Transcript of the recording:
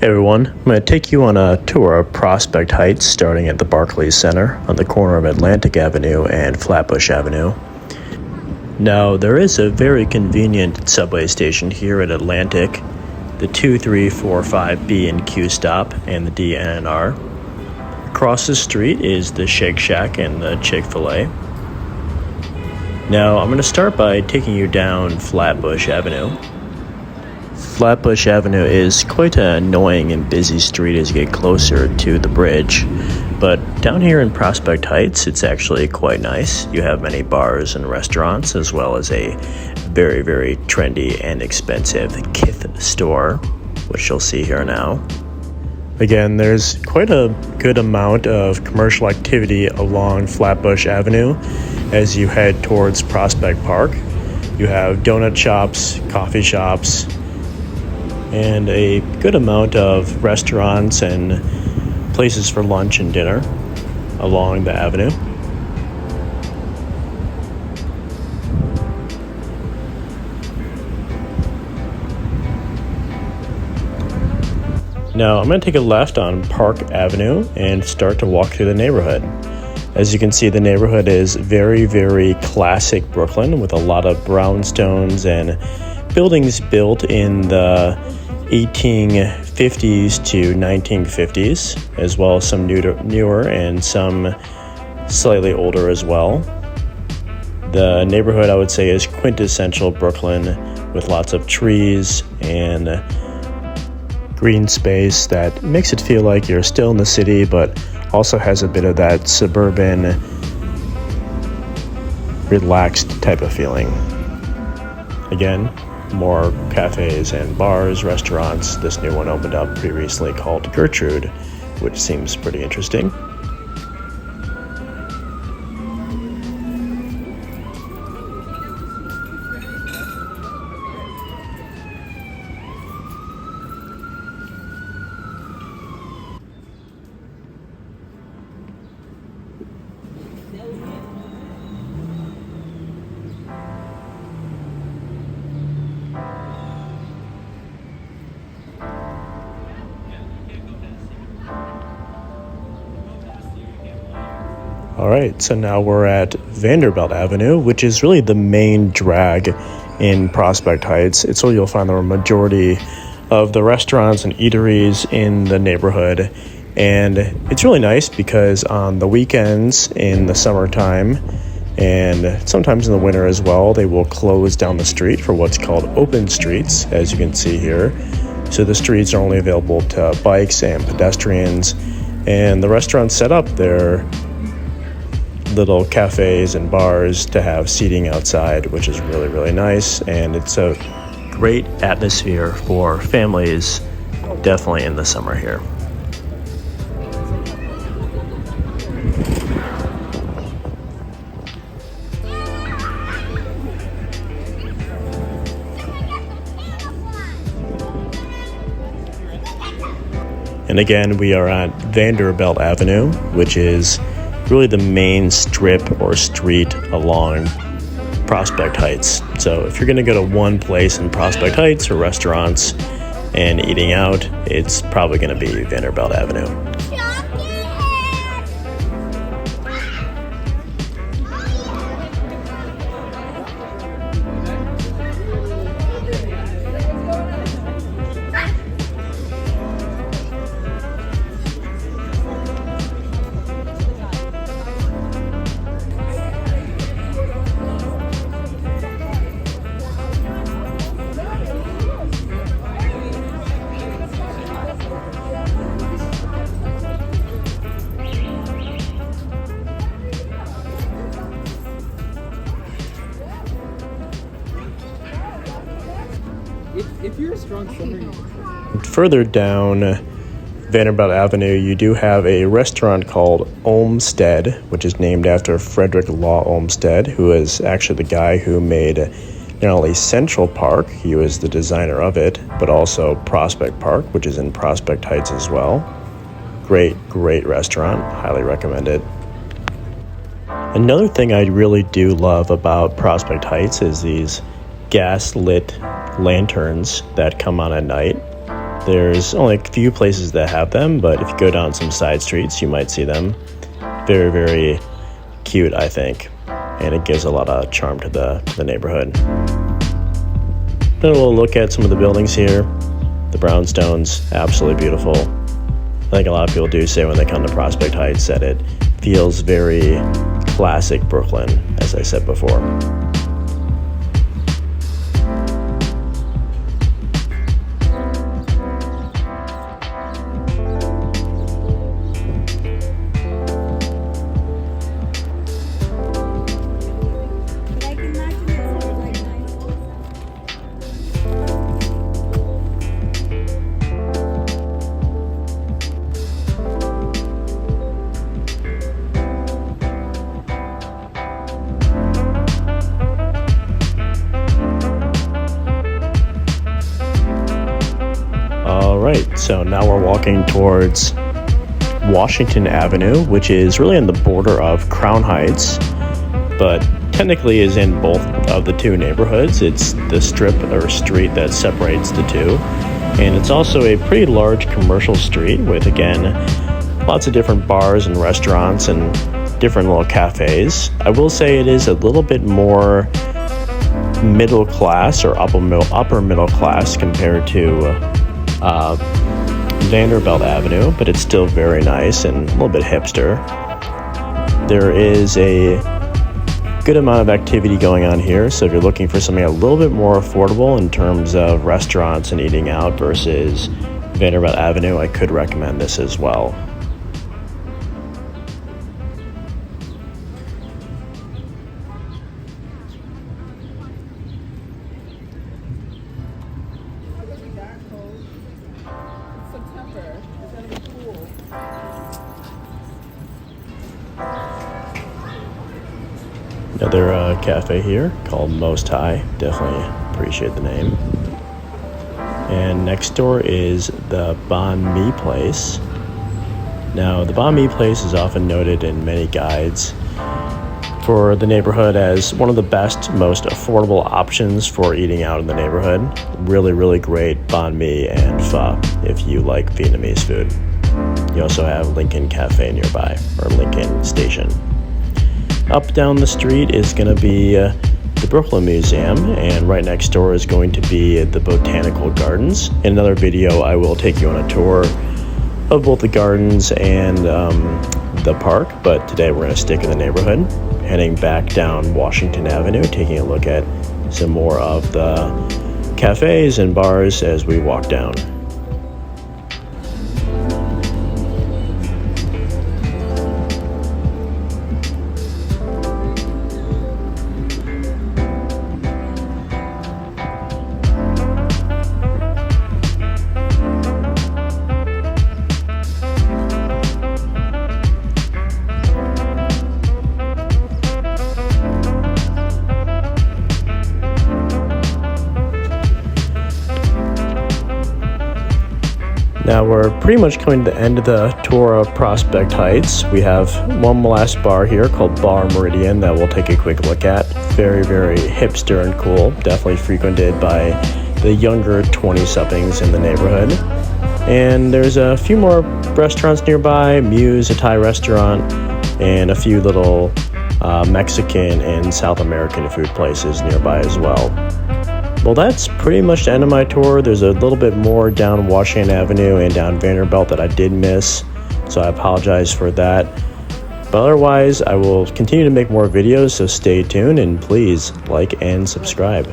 Hey everyone, I'm going to take you on a tour of Prospect Heights starting at the Barclays Center on the corner of Atlantic Avenue and Flatbush Avenue. Now, there is a very convenient subway station here at Atlantic, the 2, 3, 4, 5 B and Q stop and the D, N, and R. Across the street is the Shake Shack and the Chick-fil-A. Now, I'm going to start by taking you down Flatbush Avenue. Flatbush Avenue is quite an annoying and busy street as you get closer to the bridge, but down here in Prospect Heights, it's actually quite nice. You have many bars and restaurants, as well as a very, very trendy and expensive Kith store, which you'll see here now. Again, there's quite a good amount of commercial activity along Flatbush Avenue as you head towards Prospect Park. You have donut shops, coffee shops, and a good amount of restaurants and places for lunch and dinner along the avenue. Now I'm going to take a left on Park Avenue and start to walk through the neighborhood. As you can see, the neighborhood is very, very classic Brooklyn with a lot of brownstones and buildings built in the 1850s to 1950s, as well as some newer and some slightly older as well. The neighborhood, I would say, is quintessential Brooklyn with lots of trees and green space that makes it feel like you're still in the city, but also has a bit of that suburban, relaxed type of feeling. Again, more cafes and bars, restaurants. This new one opened up pretty recently called Gertrude, which seems pretty interesting. All right, so now we're at Vanderbilt Avenue, which is really the main drag in Prospect Heights. It's where you'll find the majority of the restaurants and eateries in the neighborhood. And it's really nice because on the weekends in the summertime and sometimes in the winter as well, they will close down the street for what's called open streets, as you can see here. So the streets are only available to bikes and pedestrians, and the restaurants set up their little cafes and bars to have seating outside, which is really, really nice. And it's a great atmosphere for families, definitely in the summer here. And again, we are at Vanderbilt Avenue, which is really the main strip or street along Prospect Heights. So if you're going to go to one place in Prospect Heights for restaurants and eating out, it's probably going to be Vanderbilt Avenue. If you're a strong swimmer, you can. Further down Vanderbilt Avenue, you do have a restaurant called Olmsted, which is named after Frederick Law Olmsted, who is actually the guy who made not only Central Park, he was the designer of it, but also Prospect Park, which is in Prospect Heights as well. Great, great restaurant. Highly recommend it. Another thing I really do love about Prospect Heights is these gas-lit lanterns that come on at night. There's only a few places that have them, but if you go down some side streets, you might see them. Very, very cute, I think, and it gives a lot of charm to the neighborhood. Then we'll look at some of the buildings here. The brownstones, absolutely beautiful. I think a lot of people do say when they come to Prospect Heights that it feels very classic Brooklyn, as I said before. Alright, so now we're walking towards Washington Avenue, which is really on the border of Crown Heights, but technically is in both of the two neighborhoods. It's the strip or street that separates the two, and it's also a pretty large commercial street with, again, lots of different bars and restaurants and different little cafes. I will say it is a little bit more middle class or upper middle class compared to Vanderbilt Avenue, but it's still very nice and a little bit hipster. There is a good amount of activity going on here, so if you're looking for something a little bit more affordable in terms of restaurants and eating out versus Vanderbilt Avenue, I could recommend this as well. Another cafe here called Most High. Definitely appreciate the name. And next door is the Banh Mi place. Now, the Banh Mi place is often noted in many guides for the neighborhood as one of the best, most affordable options for eating out in the neighborhood. Really, really great banh mi and pho if you like Vietnamese food. You also have Lincoln Cafe nearby, or Lincoln Station. Up down the street is going to be the Brooklyn Museum, and right next door is going to be the Botanical Gardens. In another video, I will take you on a tour of both the gardens and the park, but today we're going to stick in the neighborhood, heading back down Washington Avenue, taking a look at some more of the cafes and bars as we walk down. Now we're pretty much coming to the end of the tour of Prospect Heights. We have one last bar here called Bar Meridian that we'll take a quick look at. Very, very hipster and cool. Definitely frequented by the younger 20-somethings in the neighborhood. And there's a few more restaurants nearby, Muse, a Thai restaurant, and a few little Mexican and South American food places nearby as well. Well, that's pretty much the end of my tour. There's a little bit more down Washington Avenue and down Vanderbilt that I did miss, so I apologize for that. But otherwise, I will continue to make more videos, so stay tuned and please like and subscribe.